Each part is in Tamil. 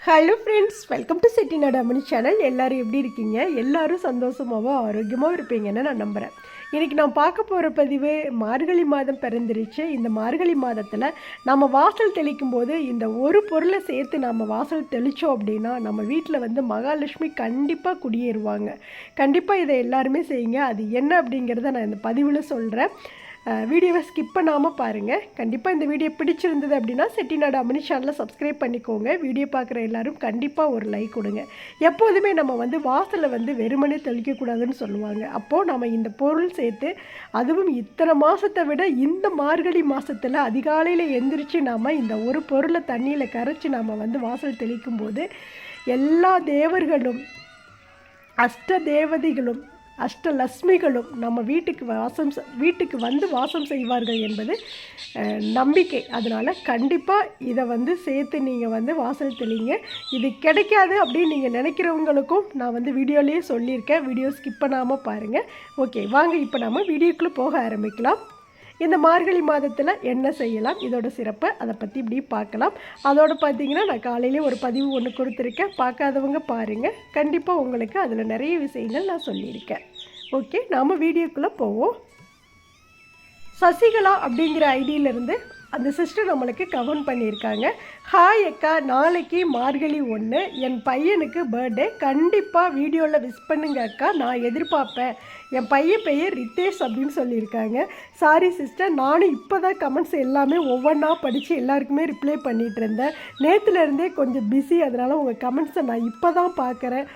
Hello friends, welcome to Chettinadu Ammani channel. எல்லோரும் எப்படி இருக்கீங்க? எல்லோரும் சந்தோஷமாகவும் ஆரோக்கியமாகவும் இருப்பீங்கன்னு நான் நம்புகிறேன். இன்றைக்கி நான் பார்க்க போகிற பதிவு மார்கழி மாதம் பிறந்துருச்சு. இந்த மார்கழி மாதத்தில் நம்ம வாசல் தெளிக்கும் போது இந்த ஒரு பொருளை சேர்த்து நம்ம வாசல் தெளித்தோம் அப்படின்னா நம்ம வீட்டில் வந்து மகாலட்சுமி கண்டிப்பாக குடியேறுவாங்க. கண்டிப்பாக இதை எல்லாருமே செய்யுங்க. அது என்ன அப்படிங்கிறத நான் இந்த பதிவில் சொல்கிறேன். வீடியோவை ஸ்கிப் பண்ணாமல் பாருங்கள். கண்டிப்பாக இந்த வீடியோ பிடிச்சிருந்தது அப்படின்னா செட்டிநாடு அம்மனி சேனலை சப்ஸ்கிரைப் பண்ணிக்கோங்க. வீடியோ பார்க்குற எல்லோரும் கண்டிப்பாக ஒரு லைக் கொடுங்க. எப்போதுமே நம்ம வந்து வாசலில் வந்து வெறுமனே தெளிக்கக்கூடாதுன்னு சொல்லுவாங்க. அப்போது நம்ம இந்த பொருள் சேர்த்து, அதுவும் இத்தனை மாதத்தை விட இந்த மார்கழி மாதத்தில் அதிகாலையில் எந்திரிச்சு நாம் இந்த ஒரு பொருளை தண்ணியில் கரைச்சி நாம் வந்து வாசல் தெளிக்கும் போது எல்லா தேவர்களும், அஷ்ட தேவதைகளும், அஷ்டலட்சுமிகளும் நம்ம வீட்டுக்கு வந்து வாசம் செய்வார்கள் என்பது நம்பிக்கை. அதனால் கண்டிப்பாக இதை வந்து சேர்த்து நீங்கள் வந்து வாசல் தெளிங்க. இது கிடைக்காது அப்படின்னு நீங்கள் நினைக்கிறவங்களுக்கும் நான் வந்து வீடியோலேயே சொல்லியிருக்கேன். வீடியோ ஸ்கிப் பண்ணாமல் பாருங்கள். ஓகே, வாங்க இப்போ நம்ம வீடியோக்குள்ளே போக ஆரம்பிக்கலாம். இந்த மார்கழி மாதத்தில் என்ன செய்யலாம், இதோட சிறப்பை அதை பற்றி இப்படி பார்க்கலாம். அதோடு பார்த்திங்கன்னா நான் காலையிலே ஒரு பதிவு ஒன்று கொடுத்துருக்கேன். பார்க்காதவங்க பாருங்கள். கண்டிப்பாக உங்களுக்கு அதில் நிறைய விஷயங்கள் நான் சொல்லியிருக்கேன். ஓகே, நாம் வீடியோக்குள்ளே போவோம். சசிகலா அப்படிங்கிற ஐடியிலேருந்து அந்த சிஸ்டர் நம்மளுக்கு கமெண்ட் பண்ணியிருக்காங்க. ஹாய் அக்கா, நாளைக்கு மார்கழி 1, என் பையனுக்கு பர்த்டே. கண்டிப்பாக வீடியோவில் விஷ் பண்ணுங்க அக்கா, நான் எதிர்பார்ப்பேன். என் பையன் பெயர் ரித்தேஷ் அப்படின்னு சொல்லியிருக்காங்க. சாரி சிஸ்டர், நானும் இப்போ தான் கமெண்ட்ஸ் எல்லாமே ஒவ்வொன்றா படித்து எல்லாருக்குமே ரிப்ளை பண்ணிகிட்டு இருந்தேன். நேற்றுலேருந்தே கொஞ்சம் பிஸி, அதனால் உங்கள் கமெண்ட்ஸை நான் இப்போ தான் பார்க்குறேன்.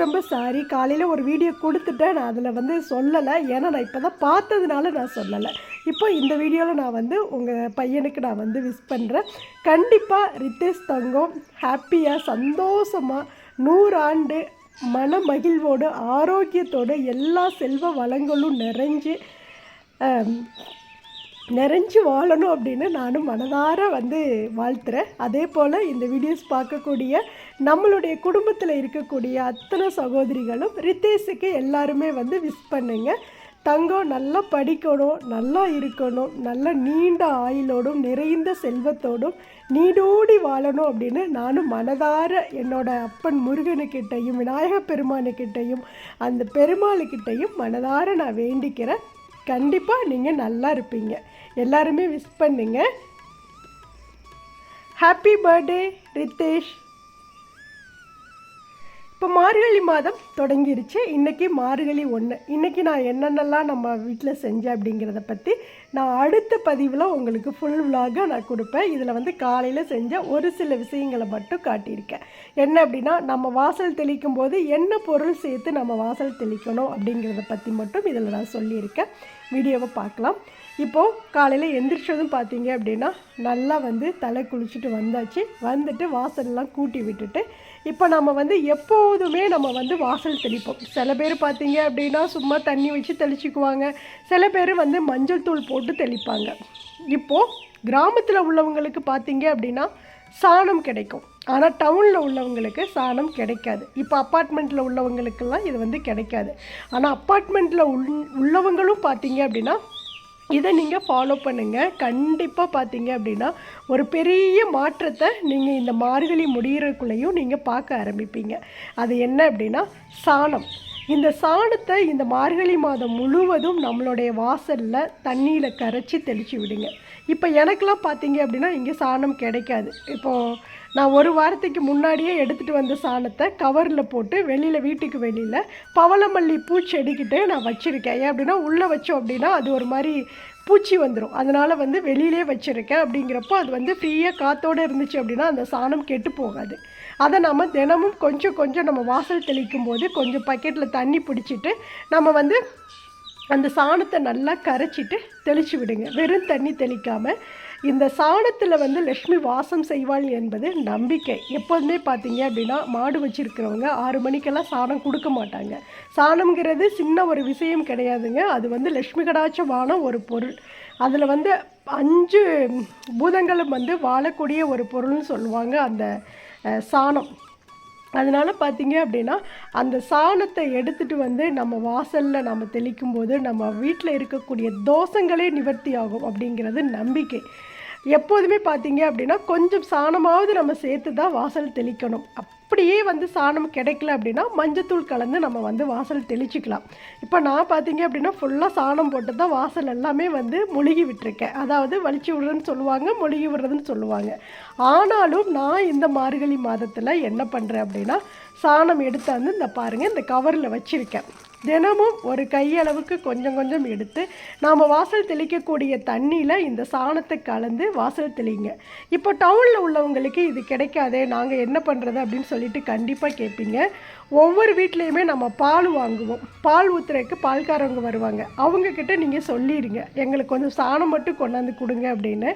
ரொம்ப சாரி. காலையில் ஒரு வீடியோ கொடுத்துட்டேன், நான் அதில் வந்து சொல்லலை. ஏன்னா நான் இப்போ தான் பார்த்ததுனால நான் சொல்லலை. இப்போ இந்த வீடியோவில் நான் வந்து உங்கள் பையனுக்கு நான் வந்து விஷ் பண்ணுறேன். கண்டிப்பாக ரித்தேஷ் தங்கம் ஹாப்பியாக, சந்தோஷமாக, 100 ஆண்டு மன மகிழ்வோடு, ஆரோக்கியத்தோடு, எல்லா செல்வ வளங்களும் நிறைஞ்சு வாழணும் அப்படின்னு நானும் மனதார வந்து வாழ்த்துறேன். அதே போல் இந்த வீடியோஸ் பார்க்கக்கூடிய நம்மளுடைய குடும்பத்தில் இருக்கக்கூடிய அத்தனை சகோதரிகளும் ரித்தேஷுக்கு எல்லாருமே வந்து விஷ் பண்ணுங்க. தங்கம் நல்லா படிக்கணும், நல்லா இருக்கணும், நல்ல நீண்ட ஆயுளோடும் நிறைந்த செல்வத்தோடும் நீடோடி வாழணும் அப்படின்னு நானும் மனதார என்னோட அப்பன் முருகனுக்கிட்டையும் விநாயக பெருமானுக்கிட்டையும் அந்த பெருமாளுக்கிட்டையும் மனதார நான் வேண்டிக்கிறேன். கண்டிப்பாக நீங்கள் நல்லா இருப்பீங்க. எல்லாருமே விஷ் பண்ணுங்க. Happy birthday Ritesh. இப்போ மார்கழி மாதம் தொடங்கிருச்சு. இன்றைக்கி மார்கழி 1. இன்றைக்கி நான் என்னென்னலாம் நம்ம வீட்டில் செஞ்சேன் அப்படிங்கிறத பற்றி நான் அடுத்த பதிவில் உங்களுக்கு ஃபுல் விலாகாக நான் கொடுப்பேன். இதில் வந்து காலையில் செஞ்ச ஒரு சில விஷயங்களை மட்டும் காட்டியிருக்கேன். என்ன அப்படின்னா, நம்ம வாசல் தெளிக்கும் போது என்ன பொருள் சேர்த்து நம்ம வாசல் தெளிக்கணும் அப்படிங்கிறத பற்றி மட்டும் இதில் நான் சொல்லியிருக்கேன். வீடியோவை பார்க்கலாம். இப்போது காலையில் எந்திரிச்சதும் பார்த்தீங்க அப்படின்னா நல்லா வந்து தலை குளிச்சுட்டு வந்துட்டு வாசல்லாம் கூட்டி விட்டுட்டு இப்போ நம்ம வந்து எப்போதுமே நம்ம வந்து வாசல் தெளிப்போம். சில பேர் பார்த்தீங்க அப்படின்னா சும்மா தண்ணி வச்சு தெளிச்சுக்குவாங்க. சில பேர் வந்து மஞ்சள் தூள் போட்டு தெளிப்பாங்க. இப்போது கிராமத்தில் உள்ளவங்களுக்கு பார்த்தீங்க அப்படின்னா சாணம் கிடைக்கும். ஆனால் டவுனில் உள்ளவங்களுக்கு சாணம் கிடைக்காது. இப்போ அப்பார்ட்மெண்ட்டில் உள்ளவங்களுக்கெல்லாம் இது வந்து கிடைக்காது. ஆனால் அப்பார்ட்மெண்ட்டில் உள்ளவங்களும் பார்த்தீங்க அப்படின்னா இதை நீங்கள் ஃபாலோ பண்ணுங்கள். கண்டிப்பாக பார்த்தீங்க அப்படின்னா ஒரு பெரிய மாற்றத்தை நீங்கள் இந்த மார்கழி முடிகிறக்குள்ளேயும் நீங்கள் பார்க்க ஆரம்பிப்பீங்க. அது என்ன அப்படின்னா சாணம். இந்த சாணத்தை இந்த மார்கழி மாதம் முழுவதும் நம்மளுடைய வாசலில் தண்ணியில் கரைச்சி தெளித்து விடுங்க. இப்போ எனக்கெலாம் பார்த்தீங்க அப்படின்னா இங்கே சாணம் கிடைக்காது. இப்போது நான் ஒரு வாரத்துக்கு முன்னாடியே எடுத்துகிட்டு வந்த சாணத்தை கவரில் போட்டு வீட்டுக்கு வெளியில் பவளமல்லி பூச்செடிக்கிட்டே நான் வச்சுருக்கேன். ஏன் அப்படின்னா உள்ளே வச்சோம் அப்படின்னா அது ஒரு மாதிரி பூச்சி வந்துடும். அதனால் வந்து வெளியிலே வச்சுருக்கேன். அப்படிங்கிறப்போ அது வந்து ஃப்ரீயாக காற்றோடு இருந்துச்சு அப்படின்னா அந்த சாணம் கெட்டு போகாது. அதை நம்ம தினமும் கொஞ்சம் நம்ம வாசல் தெளிக்கும் போது கொஞ்சம் பக்கெட்டில் தண்ணி பிடிச்சிட்டு நம்ம வந்து அந்த சாணத்தை நல்லா கரைச்சிட்டு தெளித்து விடுங்க. வெறும் தண்ணி தெளிக்காமல். இந்த சாணத்தில் வந்து லக்ஷ்மி வாசம் செய்வாள் என்பது நம்பிக்கை. எப்போதுமே பார்த்தீங்க அப்படின்னா மாடு வச்சுருக்கிறவங்க 6 மணிக்கெல்லாம் சாணம் கொடுக்க மாட்டாங்க. சாணம்ங்கிறது சின்ன ஒரு விஷயம் கிடையாதுங்க. அது வந்து லக்ஷ்மி கடாட்சமான ஒரு பொருள். அதில் வந்து 5 பூதங்களும் வந்து வாழக்கூடிய ஒரு பொருள்னு சொல்லுவாங்க அந்த சாணம். அதனால் பார்த்தீங்க அப்படின்னா அந்த சாணத்தை எடுத்துகிட்டு வந்து நம்ம வாசலில் நம்ம தெளிக்கும் போது நம்ம வீட்டில் இருக்கக்கூடிய தோஷங்களே நிவர்த்தி ஆகும் அப்படிங்கிறது நம்பிக்கை. எப்போதுமே பார்த்தீங்க அப்படின்னா கொஞ்சம் சாணமாவது நம்ம சேர்த்து தான் வாசல் தெளிக்கணும். அப்படியே வந்து சாணம் கிடைக்கல அப்படின்னா மஞ்சத்தூள் கலந்து நம்ம வந்து வாசல் தெளிச்சிக்கலாம். இப்போ நான் பார்த்தீங்க அப்படின்னா ஃபுல்லாக சாணம் போட்டு தான் வாசல் எல்லாமே வந்து மொழுகி விட்டுருக்கேன். அதாவது வலிச்சு விடுறதுன்னு சொல்லுவாங்க, மொழுகி விடுறதுன்னு சொல்லுவாங்க. ஆனாலும் நான் இந்த மார்கழி மாதத்தில் என்ன பண்ணுறேன் அப்படின்னா, சாணம் எடுத்தாந்து இந்த பாருங்கள் இந்த கவரில் வச்சுருக்கேன். தினமும் ஒரு கையளவுக்கு கொஞ்சம் கொஞ்சம் எடுத்து நாம் வாசல் தெளிக்கக்கூடிய தண்ணியில் இந்த சாணத்தை கலந்து வாசல் தெளிங்க. இப்போ டவுனில் உள்ளவங்களுக்கு இது கிடைக்காதே, நாங்கள் என்ன பண்ணுறது அப்படின்னு சொல்லிட்டு கண்டிப்பாக கேட்பீங்க. ஒவ்வொரு வீட்லேயுமே நம்ம பால் வாங்குவோம். பால் ஊற்றுறதுக்கு பால்காரவங்க வருவாங்க. அவங்கக்கிட்ட நீங்கள் சொல்லிடுங்க, எங்களுக்கு கொஞ்சம் சாணம் மட்டும் கொண்டாந்து கொடுங்க அப்படின்னு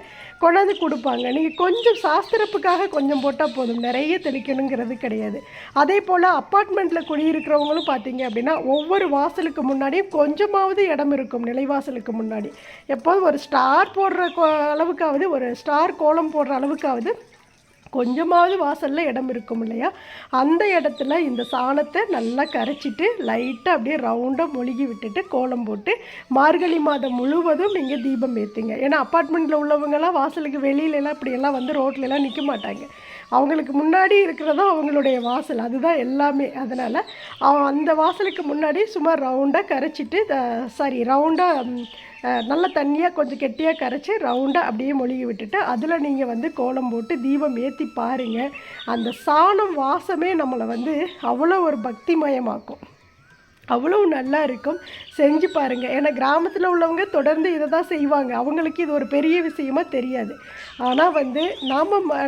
கொண்டாந்து கொடுப்பாங்க. நீங்கள் கொஞ்சம் சாஸ்திரப்புக்காக கொஞ்சம் போட்டால் போதும், நிறைய தெளிக்கணுங்கிறது கிடையாது. அதே போல் அப்பார்ட்மெண்ட்டில் குடியிருக்கிறவங்களும் பார்த்தீங்க அப்படின்னா ஒவ்வொரு வாசலுக்கு முன்னாடியும் கொஞ்சமாவது இடம் இருக்கும். நிலைவாசலுக்கு முன்னாடி எப்போதும் ஒரு ஸ்டார் போடுற அளவுக்காவது, ஒரு ஸ்டார் கோலம் போடுற அளவுக்காவது கொஞ்சமாவது வாசலில் இடம் இருக்கும் இல்லையா? அந்த இடத்துல இந்த சாணத்தை நல்லா கரைச்சிட்டு லைட்டாக அப்படியே ரவுண்டாக மொழுகி விட்டுட்டு கோலம் போட்டு மார்கழி மாதம் முழுவதும் நீங்கள் தீபம் ஏற்றுங்க. ஏன்னா அப்பார்ட்மெண்ட்டில் உள்ளவங்கலாம் வாசலுக்கு வெளியிலலாம் இப்படியெல்லாம் வந்து ரோட்லலாம் நிற்க மாட்டாங்க. அவங்களுக்கு முன்னாடி இருக்கிறதா அவங்களுடைய வாசல், அதுதான் எல்லாமே. அதனால் அந்த வாசலுக்கு முன்னாடி சும்மா ரவுண்டாக கரைச்சிட்டு ரவுண்டாக நல்ல தண்ணியாக கொஞ்சம் கெட்டியாக கரைச்சி ரவுண்டாக அப்படியே மொழுகி விட்டுட்டு அதில் நீங்கள் வந்து கோலம் போட்டு தீபம் ஏற்றி பாருங்கள். அந்த சாணம் வாசமே நம்மளை வந்து அவ்வளோ ஒரு பக்திமயமாக்கும். அவ்வளோ நல்லா இருக்கும். செஞ்சு பாருங்கள். ஏன்னா கிராமத்தில் உள்ளவங்க தொடர்ந்து இதை தான் செய்வாங்க. அவங்களுக்கு இது ஒரு பெரிய விஷயமா தெரியாது. ஆனால் வந்து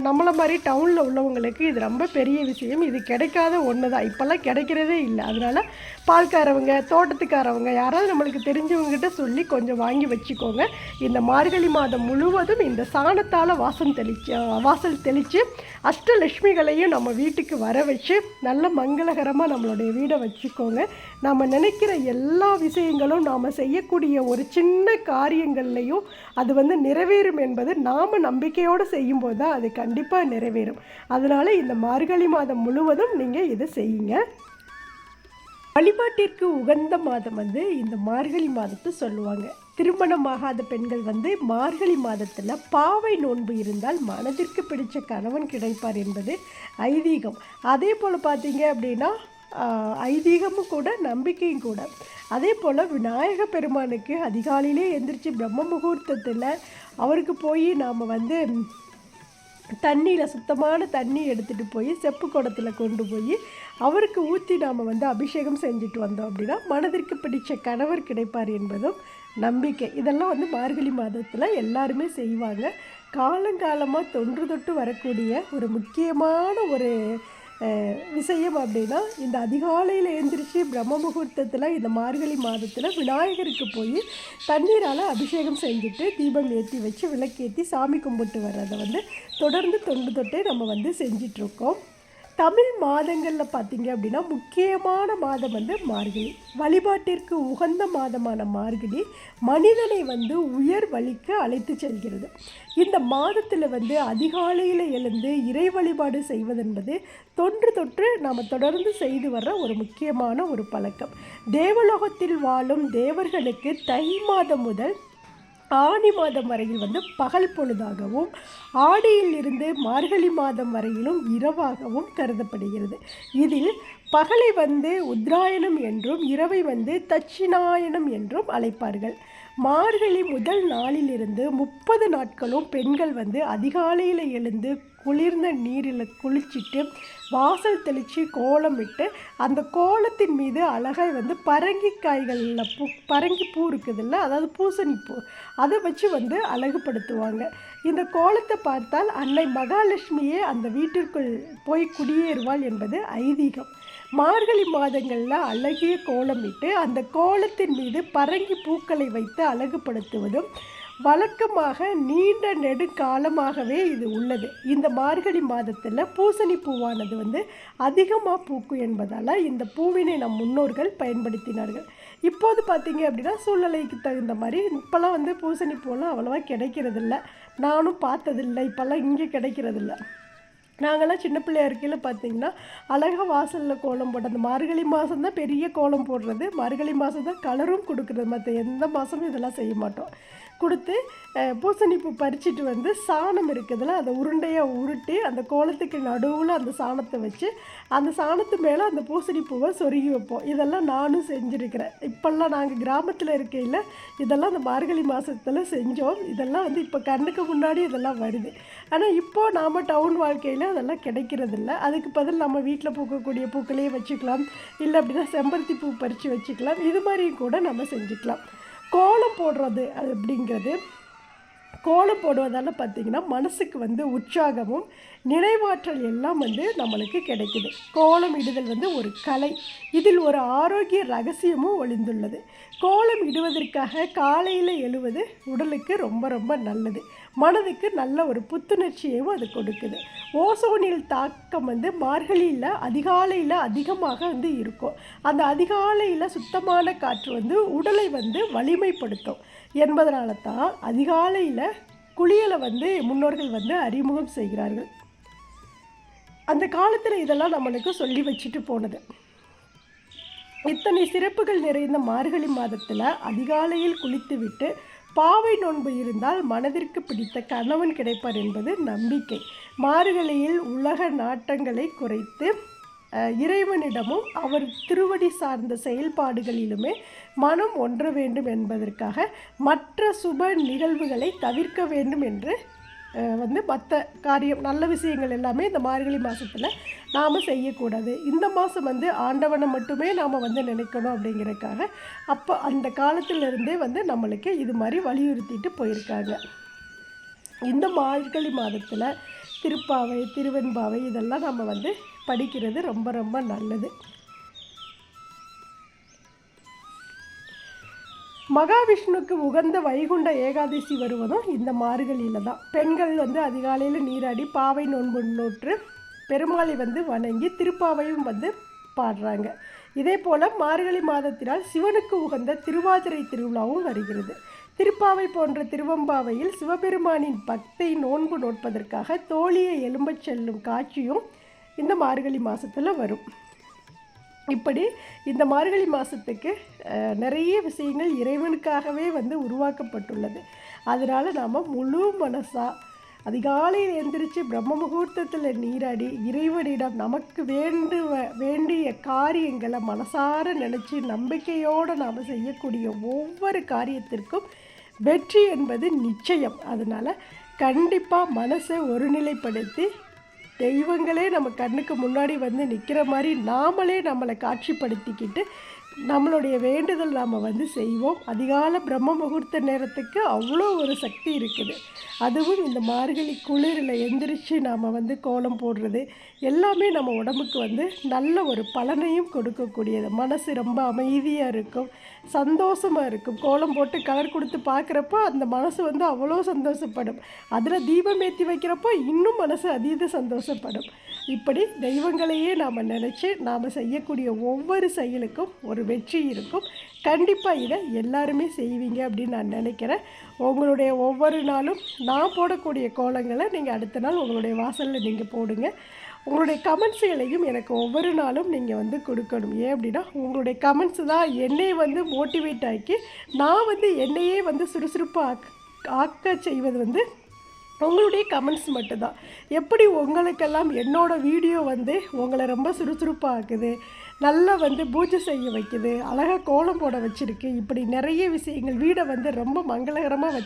நம்மளை மாதிரி டவுனில் உள்ளவங்களுக்கு இது ரொம்ப பெரிய விஷயம். இது கிடைக்காத ஒன்று தான். இப்போல்லாம் கிடைக்கிறதே இல்லை. அதனால் பால்காரவங்க, தோட்டத்துக்காரவங்க யாராவது நம்மளுக்கு தெரிஞ்சவங்ககிட்ட சொல்லி கொஞ்சம் வாங்கி வச்சுக்கோங்க. இந்த மார்கழி மாதம் முழுவதும் இந்த சாணத்தால் வாசல் தெளித்து அஷ்டலட்சுமிகளையும் நம்ம வீட்டுக்கு வர வச்சு நல்ல மங்களகரமாக நம்மளுடைய வீடை வச்சுக்கோங்க. நம்ம நினைக்கிற எல்லா விஷயங்களும் நாம் செய்யக்கூடிய ஒரு சின்ன காரியங்கள்லையும் அது வந்து நிறைவேறும் என்பது நாம் நம்பிக்கையோடு செய்யும்போது தான் அது கண்டிப்பாக நிறைவேறும். அதனால் இந்த மார்கழி மாதம் முழுவதும் நீங்கள் இதை செய்யுங்க. வழிபாட்டிற்கு உகந்த மாதம் வந்து இந்த மார்கழி மாதத்தை சொல்லுவாங்க. திருமணமாகாத பெண்கள் வந்து மார்கழி மாதத்தில் பாவை நோன்பு இருந்தால் மனதிற்கு பிடித்த கணவன் கிடைப்பார் என்பது ஐதீகம். அதே போல் பார்த்தீங்க அப்படின்னா ஐதீகமும் கூட, நம்பிக்கையும் கூட. அதே போல் விநாயக பெருமானுக்கு அதிகாலையிலே எந்திரிச்சு பிரம்ம முகூர்த்தத்தில் அவருக்கு போய் நாம் வந்து தண்ணியில் சுத்தமான தண்ணி எடுத்துகிட்டு போய் செப்பு குடத்தில் கொண்டு போய் அவருக்கு ஊற்றி நாம் வந்து அபிஷேகம் செஞ்சுட்டு வந்தோம் அப்படின்னா மனதிற்கு பிடித்த கணவர் கிடைப்பார் என்பதும் நம்பிக்கை. இதெல்லாம் வந்து மார்கழி மாதத்தில் எல்லாருமே செய்வாங்க. காலங்காலமாக தொன்று தொட்டு வரக்கூடிய ஒரு முக்கியமான ஒரு விஷயம் அப்படின்னா இந்த அதிகாலையில் எழுந்திரிச்சு பிரம்ம முகூர்த்தத்தில் இந்த மார்கழி மாதத்தில் விநாயகருக்கு போய் தண்ணீரால் அபிஷேகம் செஞ்சுட்டு தீபம் ஏற்றி வச்சு விளக்கேற்றி சாமி கும்பிட்டு வர்றதை வந்து தொடர்ந்து தொண்டு தொட்டே நம்ம வந்து செஞ்சிட்ருக்கோம். தமிழ் மாதங்களில் பார்த்திங்க அப்படின்னா முக்கியமான மாதம் வந்து மார்கழி. வழிபாட்டிற்கு உகந்த மாதமான மார்கழி மனிதனை வந்து உயர் வழிக்கு அழைத்து செல்கிறது. இந்த மாதத்தில் வந்து அதிகாலையில் எழுந்து இறை வழிபாடு செய்வதென்பது தொன்று தொற்று நாம் தொடர்ந்து செய்து வர்ற ஒரு முக்கியமான ஒரு பழக்கம். தேவலோகத்தில் வாழும் தேவர்களுக்கு தை மாதம் முதல் ஆடி மாதம் வரையில் வந்து பகல் பொழுதாகவும் ஆடியில் இருந்து மார்கழி மாதம் வரையிலும் இரவாகவும் கருதப்படுகிறது. இதில் பகலை வந்து உத்ராயணம் என்றும் இரவை வந்து தட்சிணாயனம் என்றும் அழைப்பார்கள். மார்கழி முதல் நாளிலிருந்து 30 நாட்களும் பெண்கள் வந்து அதிகாலையில் எழுந்து குளிர்ந்த நீரில் குளிச்சுட்டு வாசல் தெளித்து கோலம் விட்டு அந்த கோலத்தின் மீது அழகாய் வந்து பரங்கிக்காய்களில் பரங்கி பூ இருக்குதுல்ல, அதாவது பூசணி பூ, அதை வச்சு வந்து அழகுபடுத்துவாங்க. இந்த கோலத்தை பார்த்தால் அன்னை மகாலட்சுமியே அந்த வீட்டிற்குள் போய் குடியேறுவாள் என்பது ஐதீகம். மார்கழி மாதங்களில் அழகிய கோலமிட்டு அந்த கோலத்தின் மீது பரங்கி பூக்களை வைத்து அழகுபடுத்துவதும் வழக்கமாக நீண்ட நெடுங்காலமாகவே இது உள்ளது. இந்த மார்கழி மாதத்தில் பூசணி பூவானது வந்து அதிகமாக பூக்கும் என்பதால் இந்த பூவினை நம் முன்னோர்கள் பயன்படுத்தினார்கள். இப்போது பார்த்திங்க அப்படின்னா சூழ்நிலைக்கு தகுந்த மாதிரி இப்போல்லாம் வந்து பூசணி பூலாம் அவ்வளோவா கிடைக்கிறதில்ல. நானும் பார்த்ததில்லை, இப்போல்லாம் இங்கே கிடைக்கிறதில்ல. நாங்கள்லாம் சின்ன பிள்ளையா இருக்கையில் பார்த்திங்கன்னா அழகாக வாசலில் கோலம் போட்டு அந்த மார்கழி மாதம் தான் பெரிய கோலம் போடுறது. மார்கழி மாதம் தான் கலரும் கொடுக்குறது. மற்ற எந்த மாதமும் இதெல்லாம் செய்ய மாட்டோம். கொடுத்து பூசணிப்பூ பறிச்சுட்டு வந்து சாணம் இருக்குதுல்ல அதை உருண்டையாக உருட்டி அந்த கோலத்துக்கு நடுவில் அந்த சாணத்தை வச்சு அந்த சாணத்து மேலே அந்த பூசணிப்பூவை சொருகி வைப்போம். இதெல்லாம் நானும் செஞ்சுருக்கிறேன். இப்போல்லாம் நாங்கள் கிராமத்தில் இருக்கையில் இதெல்லாம் அந்த மார்கழி மாதத்தில் செஞ்சோம். இதெல்லாம் வந்து இப்போ கண்ணுக்கு முன்னாடி இதெல்லாம் வருது. ஆனால் இப்போது நாம் டவுன் வாழ்க்கையில் அதெல்லாம் கிடைக்கிறதில்ல. அதுக்கு பதில் நம்ம வீட்டில் பூக்கக்கூடிய பூக்களையே வச்சுக்கலாம், இல்லை அப்படின்னா செம்பருத்தி பூ பறித்து வச்சுக்கலாம். இது மாதிரியும் கூட நம்ம செஞ்சுக்கலாம். கோலம் போடுறது அது அப்படிங்கிறது, கோலம் போடுவதால் பார்த்திங்கன்னா மனசுக்கு வந்து உற்சாகமும் நினைவாற்றல் எல்லாம் வந்து நம்மளுக்கு கிடைக்குது. கோலம் இடுதல் வந்து ஒரு கலை. இதில் ஒரு ஆரோக்கிய ரகசியமும் ஒளிந்துள்ளது. கோலம் இடுவதற்காக காலையில் எழுவது உடலுக்கு ரொம்ப ரொம்ப நல்லது. மனதுக்கு நல்ல ஒரு புத்துணர்ச்சியையும் அது கொடுக்குது. ஓசோனில் தாக்கம் வந்து மார்கழியில் அதிகாலையில் அதிகமாக வந்து இருக்கும். அந்த அதிகாலையில் சுத்தமான காற்று வந்து உடலை வந்து வலிமைப்படுத்தும் என்பதனால தான் அதிகாலையில் குளியலை வந்து முன்னோர்கள் வந்து அறிமுகம் செய்கிறார்கள். அந்த காலத்தில் இதெல்லாம் நம்மளுக்கு சொல்லி வச்சுட்டு போனது. இத்தனை சிறப்புகள் நிறைந்த மார்கழி மாதத்தில் அதிகாலையில் குளித்துவிட்டு பாவை நோன்பு இருந்தால் மனதிற்கு பிடித்த கணவன் கிடைப்பார் என்பது நம்பிக்கை. மார்கழியில் உலக நாட்டங்களை குறைத்து இறைவனிடமும் அவர் திருவடி சார்ந்த செயல்பாடுகளிலுமே மனம் ஒன்ற வேண்டும் என்பதற்காக மற்ற சுப நிகழ்வுகளை தவிர்க்க வேண்டும் என்று வந்து மற்ற காரியம் நல்ல விஷயங்கள் எல்லாமே இந்த மார்கழி மாதத்தில் நாம் செய்யக்கூடாது. இந்த மாதம் வந்து ஆண்டவனை மட்டுமே நாம் வந்து நினைக்கணும் அப்படிங்கிறதுக்காக அப்போ அந்த காலத்திலிருந்தே வந்து நம்மளுக்கு இது மாதிரி வலியுறுத்திட்டு போயிருக்காங்க. இந்த மார்கழி மாதத்தில் திருப்பாவை, திருவெண்பாவை இதெல்லாம் நம்ம வந்து படிக்கிறது ரொம்ப ரொம்ப நல்லது. மகாவிஷ்ணுக்கு உகந்த வைகுண்ட ஏகாதசி வருவதும் இந்த மார்கழியில் தான். பெண்கள் வந்து அதிகாலையில் நீராடி பாவை நோன்பு நோற்று பெருமாளை வந்து வணங்கி திருப்பாவையும் வந்து பாடுறாங்க. இதே போல் மார்கழி மாதத்தினால் சிவனுக்கு உகந்த திருவாதிரை திருவிழாவும் வருகிறது. திருப்பாவை போன்ற திருவம்பாவையில் சிவபெருமானின் பக்தை நோன்பு நோட்பதற்காக தோழியை எலும்பச் செல்லும் காட்சியும் இந்த மார்கழி மாதத்தில் வரும். இப்படி இந்த மார்கழி மாதத்துக்கு நிறைய விஷயங்கள் இறைவனுக்காகவே வந்து உருவாக்கப்பட்டுள்ளது. அதனால் நாம் முழு மனசாக அதிகாலையில் எழுந்திரிச்சு பிரம்ம முகூர்த்தத்தில் நீராடி இறைவனிடம் நமக்கு வேண்டிய காரியங்களை மனசார நினச்சி நம்பிக்கையோடு நாம் செய்யக்கூடிய ஒவ்வொரு காரியத்திற்கும் வெற்றி என்பது நிச்சயம். அதனால் கண்டிப்பாக மனசை ஒருநிலைப்படுத்தி தெய்வங்களே நம்ம கண்ணுக்கு முன்னாடி வந்து நிற்கிற மாதிரி நாமளே நம்மளை காட்சிப்படுத்திக்கிட்டு நம்மளுடைய வேண்டுதல் நாம் வந்து செய்வோம். அதிகாலை பிரம்ம முகூர்த்த நேரத்துக்கு அவ்வளோ ஒரு சக்தி இருக்குது. அதுவும் இந்த மார்கழி குளிரில் எந்திரிச்சு நாம் வந்து கோலம் போடுறது எல்லாமே நம்ம உடம்புக்கு வந்து நல்ல ஒரு பலனையும் கொடுக்கக்கூடியது. மனசு ரொம்ப அமைதியாக இருக்கும், சந்தோஷமாக இருக்கும். கோலம் போட்டு கலர் கொடுத்து பார்க்குறப்போ அந்த மனசு வந்து அவ்வளோ சந்தோஷப்படும். அதில் தீபம் ஏற்றி வைக்கிறப்போ இன்னும் மனசு அதீத சந்தோஷப்படும். இப்படி தெய்வங்களையே நாம் நினச்சி நாம் செய்யக்கூடிய ஒவ்வொரு செயலுக்கும் ஒரு வெற்றி இருக்கும். கண்டிப்பாக இதை எல்லாருமே செய்வீங்க அப்படின்னு நான் நினைக்கிறேன். உங்களுடைய ஒவ்வொரு நாளும் நான் போடக்கூடிய கோலங்களை நீங்கள் அடுத்த நாள் உங்களுடைய வாசலில் நீங்கள் போடுங்க. உங்களுடைய கமெண்ட்ஸுகளையும் எனக்கு ஒவ்வொரு நாளும் நீங்கள் வந்து கொடுக்கணும். ஏன் அப்படின்னா உங்களுடைய கமெண்ட்ஸு தான் என்னையை வந்து மோட்டிவேட் ஆக்கி நான் வந்து என்னையே வந்து சுறுசுறுப்பாக ஆக்க செய்வது வந்து உங்களுடைய கமெண்ட்ஸ் மட்டும்தான். எப்படி உங்களுக்கெல்லாம் என்னோடய வீடியோ வந்து உங்களை ரொம்ப சுறுசுறுப்பாக ஆக்குது, நல்லா வந்து பூஜை செய்ய வைக்குது, அழகாக கோலம் போட வச்சுருக்கு, இப்படி நிறைய விஷயங்கள் வீடை வந்து ரொம்ப மங்களகரமாக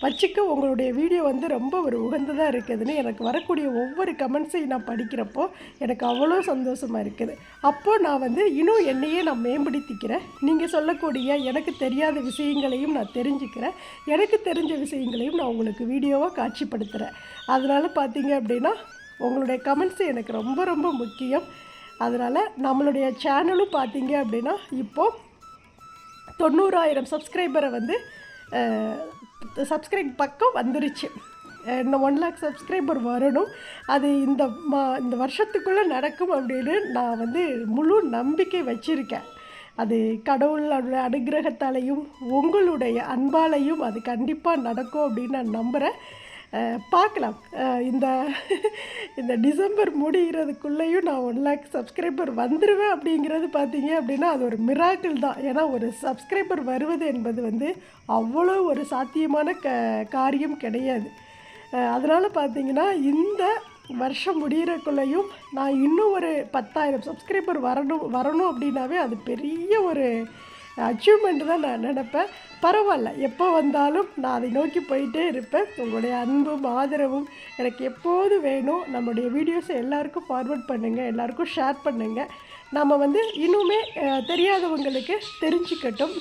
வச்சுக்க உங்களுடைய வீடியோ வந்து ரொம்ப ஒரு உகந்ததாக இருக்குதுன்னு எனக்கு வரக்கூடிய ஒவ்வொரு கமெண்ட்ஸையும் நான் படிக்கிறப்போ எனக்கு அவ்வளோ சந்தோஷமாக இருக்குது. அப்போது நான் வந்து இன்னும் என்னையே நான் மேம்படுத்திக்கிறேன். நீங்கள் சொல்லக்கூடிய எனக்கு தெரியாத விஷயங்களையும் நான் தெரிஞ்சுக்கிறேன். எனக்கு தெரிஞ்ச விஷயங்களையும் நான் உங்களுக்கு வீடியோவாக காட்சிப்படுத்துகிறேன். அதனால் பார்த்தீங்க அப்படின்னா உங்களுடைய கமெண்ட்ஸு எனக்கு ரொம்ப ரொம்ப முக்கியம். அதனால் நம்மளுடைய சேனலும் பார்த்தீங்க அப்படின்னா இப்போது 90,000 சப்ஸ்கிரைபரை வந்து சப்ஸ்கிரைப் பக்கம் வந்துருச்சு. இன்னும் 1 lakh சப்ஸ்கிரைபர் வரணும். அது இந்த வருஷத்துக்குள்ளே நடக்கும் அப்படின்னு நான் வந்து முழு நம்பிக்கை வச்சுருக்கேன். அது கடவுளோட அனுகிரகத்தாலையும் உங்களுடைய அன்பாலையும் அது கண்டிப்பாக நடக்கும் அப்படின்னு நான் நம்புகிறேன். பார்க்கலாம். இந்த இந்த டிசம்பர் முடிகிறதுக்குள்ளேயும் நான் 1 லேக் சப்ஸ்கிரைபர் வந்துடுவேன் அப்படிங்கிறது பார்த்தீங்க அப்படின்னா அது ஒரு மிராக்கிள் தான். ஏன்னா ஒரு சப்ஸ்கிரைபர் வருவது என்பது வந்து அவ்வளோ ஒரு சாத்தியமான காரியம் கிடையாது. அதனால் பார்த்தீங்கன்னா இந்த வருஷம் முடிகிறக்குள்ளேயும் நான் இன்னும் ஒரு 10,000 சப்ஸ்கிரைபர் வரணும் அப்படின்னாவே அது பெரிய ஒரு அச்சீவ்மெண்ட் தான் நான் நினப்பேன். பரவாயில்ல, எப்போ வந்தாலும் நான் அதை நோக்கி போயிட்டே இருப்பேன். உங்களுடைய அன்பும் ஆதரவும் எனக்கு எப்போதும் வேணும். நம்மளுடைய வீடியோஸை எல்லாருக்கும் ஃபார்வர்ட் பண்ணுங்கள், எல்லாருக்கும் ஷேர் பண்ணுங்கள். நம்ம வந்து இன்னுமே தெரியாதவங்களுக்கு தெரிஞ்சுக்கட்டும்,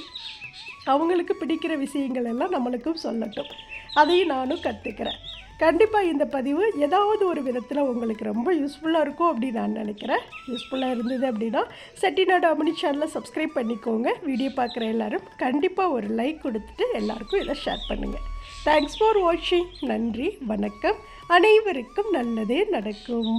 அவங்களுக்கு பிடிக்கிற விஷயங்கள் எல்லாம் நம்மளுக்கும் சொல்லட்டும். அதையும் நானும் கற்றுக்கிறேன். கண்டிப்பாக இந்த பதிவு ஏதாவது ஒரு விதத்தில் உங்களுக்கு ரொம்ப யூஸ்ஃபுல்லாக இருக்கும் அப்படின்னு நான் நினைக்கிறேன். யூஸ்ஃபுல்லாக இருந்தது அப்படின்னா செட்டிநாடு அம்மணி சேனலை சப்ஸ்கிரைப் பண்ணிக்கோங்க. வீடியோ பார்க்குற எல்லோரும் கண்டிப்பாக ஒரு லைக் கொடுத்துட்டு எல்லாருக்கும் இதை ஷேர் பண்ணுங்கள். தேங்க்ஸ் ஃபார் வாட்சிங். நன்றி, வணக்கம். அனைவருக்கும் நல்லதே நடக்கும்.